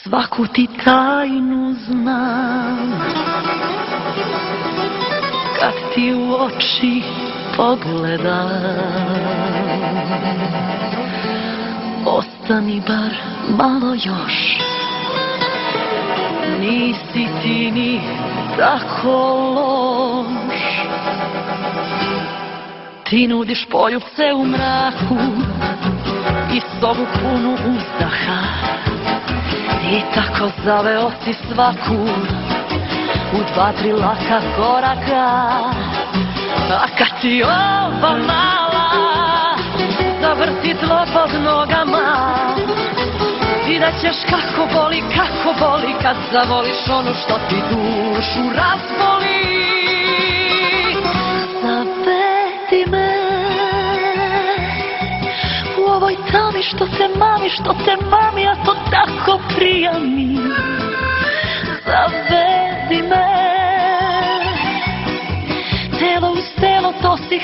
Svaku ti tajnu znam, kad ti u oči pogledam. Ostani bar malo još, nisi ti ni tako loš. Ti nudiš poljubce u mraku i sobu punu uzdaha, i tako zaveo si svaku u 2-3 laka koraka. A kad ti ova mala zavrti tlo pod nogama, vidjet ćeš kako boli kad zavoliš onu što ti dušu razboli. Zavedi me u ovoj tami što te mami, a to tako prija mi. Zavedi me, telo uz telo, to si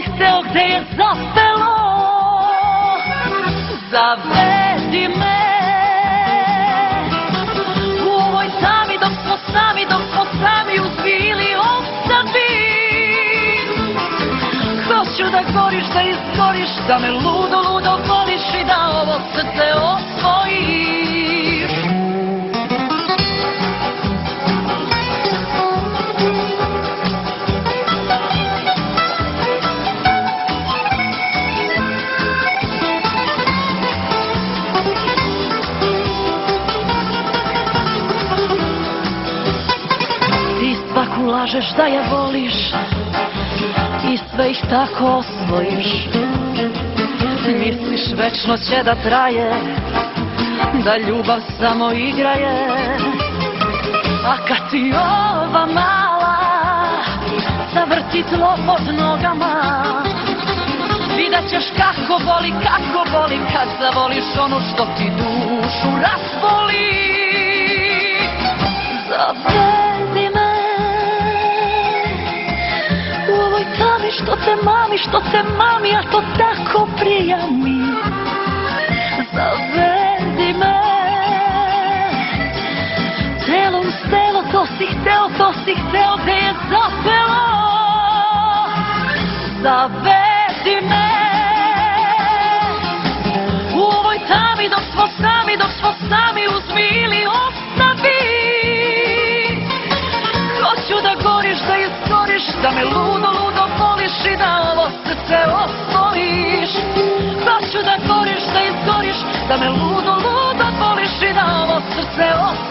hteo, gde je zapelo. Zavedi me u ovoj tami dok smo sami uzbili ostavi. Hoću da goriš, da izgoriš, da me ludo voliš i da ovo srce osvojiš. Ti svaku lažeš da je voliš i sve ih tako osvojiš. Misliš večno će da traje, da ljubav samo igra je. A kad ti ova mala zavrti tlo pod nogama, vidjet ćeš kako boli kad zavoliš onu što ti dušu razboli. Zavedi me u ovoj tami što te mami, a to tako prija mi. Zavedi me, telo uz telo, to si hteo, gde je zapelo. Zavedi me u ovoj tami dok smo sami uzmili ostavi. Hoću da goriš, da izgoriš, da me ludo voliš i da ovo srce osvojiš. Hoću da goriš, da izgoriš, da me ludo voliš i da ovo srce osvojiš.